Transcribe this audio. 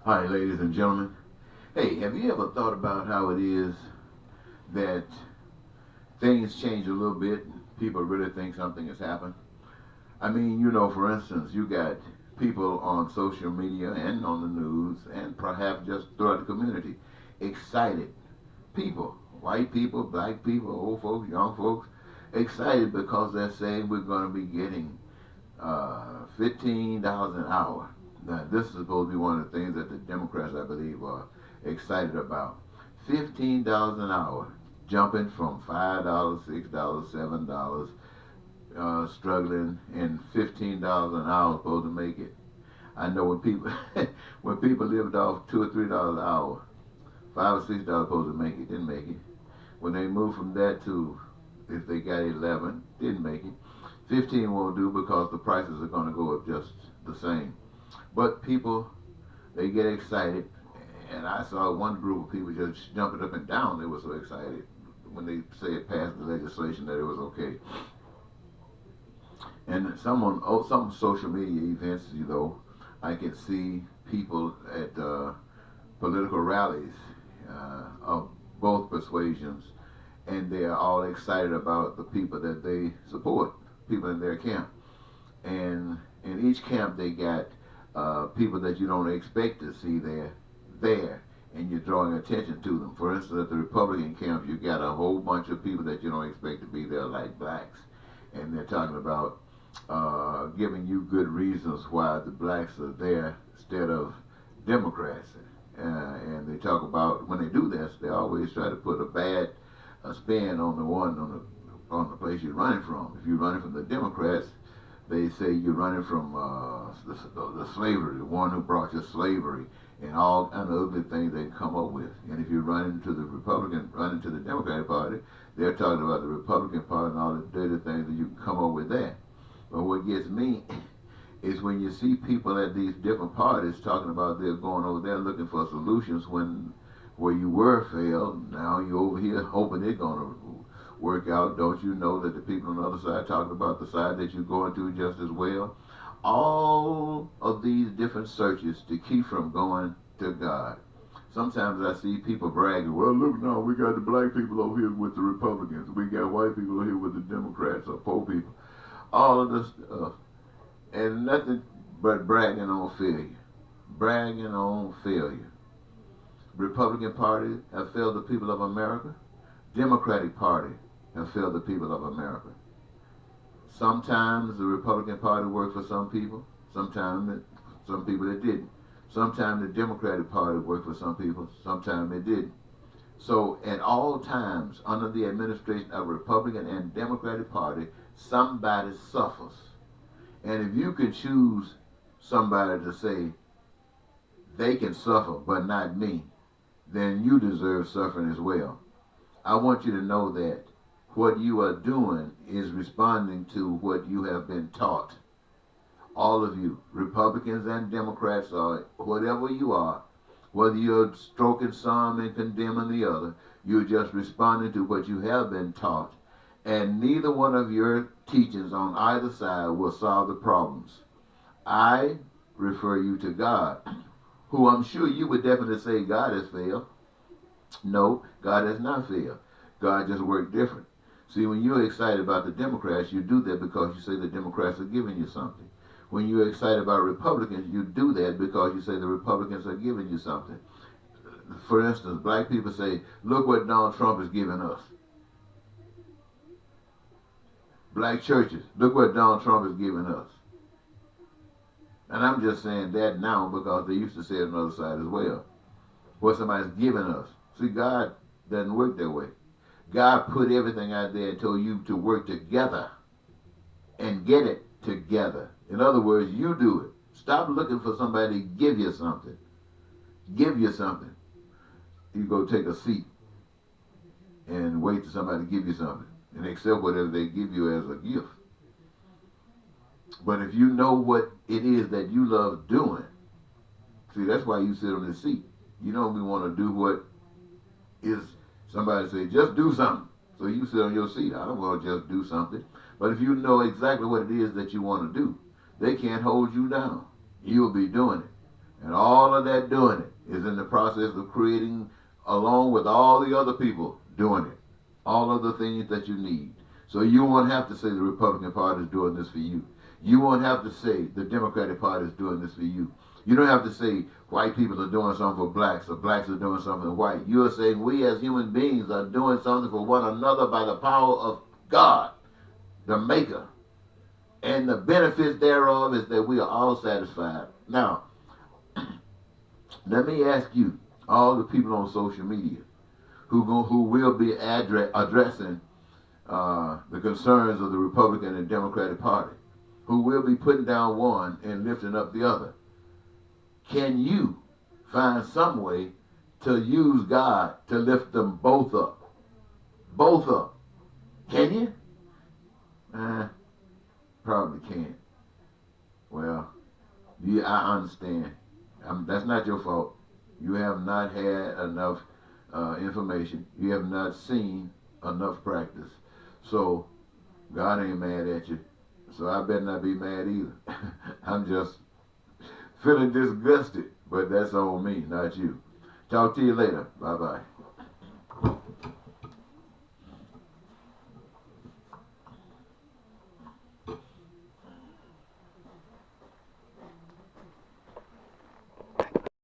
Hi, ladies and gentlemen. Hey, have you ever thought about how it is that things change a little bit and people really think something has happened? I mean, for instance, you got people on social media and on the news and perhaps just throughout the community excited. People, white people, black people, old folks, young folks, excited because they're saying we're going to be getting $15 an hour. Now, this is supposed to be one of the things that the Democrats, I believe, are excited about. $15 an hour, jumping from $5, $6, $7, struggling, and $15 an hour supposed to make it. I know when people when people lived off $2 or $3 an hour, $5 or $6 supposed to make it, didn't make it. When they moved from that to, if they got 11, didn't make it. 15 won't do because the prices are going to go up just the same. But people, they get excited, and I saw one group of people just jumping up and down. They were so excited when they say it passed the legislation that it was okay. And some social media events, I can see people at political rallies of both persuasions, and they are all excited about the people that they support, people in their camp. And in each camp, they got people that you don't expect to see there, and you're drawing attention to them. For instance, at the Republican camp, you got a whole bunch of people that you don't expect to be there, like blacks, and they're talking about giving you good reasons why the blacks are there instead of Democrats. And they talk about, when they do this, they always try to put a bad spin on the place you're running from. If you're running from the Democrats, they say you're running from the slavery, the one who brought you slavery, and all kind of ugly things they come up with. And if you're running to the Democratic Party, they're talking about the Republican Party and all the dirty things that you can come up with there. But what gets me is when you see people at these different parties talking about they're going over there looking for solutions where you were failed, now you're over here hoping they're going to work out. Don't you know that the people on the other side talking about the side that you're going to just as well? All of these different searches to keep from going to God. Sometimes I see people bragging, well, look now, we got the black people over here with the Republicans. We got white people over here with the Democrats or poor people. All of this stuff. And nothing but bragging on failure. Bragging on failure. Republican Party have failed the people of America. Democratic Party have failed the people of America. Sometimes the Republican Party worked for some people. Sometimes some people it didn't. Sometimes the Democratic Party worked for some people. Sometimes it didn't. So at all times, under the administration of Republican and Democratic Party, somebody suffers. And if you can choose somebody to say, they can suffer, but not me, then you deserve suffering as well. I want you to know that what you are doing is responding to what you have been taught. All of you, Republicans and Democrats, or whatever you are, whether you're stroking some and condemning the other, you're just responding to what you have been taught. And neither one of your teachings on either side will solve the problems. I refer you to God, who I'm sure you would definitely say God has failed. No, God has not failed. God just worked different. See, when you're excited about the Democrats, you do that because you say the Democrats are giving you something. When you're excited about Republicans, you do that because you say the Republicans are giving you something. For instance, black people say, look what Donald Trump is giving us. Black churches, look what Donald Trump is giving us. And I'm just saying that now because they used to say it on the other side as well. What somebody's giving us. See, God doesn't work that way. God put everything out there and told you to work together and get it together. In other words, you do it. Stop looking for somebody to give you something. Give you something. You go take a seat and wait for somebody to give you something and accept whatever they give you as a gift. But if you know what it is that you love doing, see, that's why you sit on this seat. You don't want to do what is somebody say, just do something. So you sit on your seat. I don't want to just do something. But if you know exactly what it is that you want to do, they can't hold you down. You'll be doing it. And all of that doing it is in the process of creating, along with all the other people doing it, all of the things that you need. So you won't have to say the Republican Party is doing this for you. You won't have to say the Democratic Party is doing this for you. You don't have to say white people are doing something for blacks or blacks are doing something for white. You are saying we as human beings are doing something for one another by the power of God, the Maker. And the benefits thereof is that we are all satisfied. Now, let me ask you, all the people on social media who will be addressing the concerns of the Republican and Democratic Party, who will be putting down one and lifting up the other. Can you find some way to use God to lift them both up? Both up. Can you? Probably can't. Well, I understand. That's not your fault. You have not had enough information. You have not seen enough practice. So God ain't mad at you. So I better not be mad either. I'm just feeling disgusted, but that's on me, not you. Talk to you later. Bye-bye.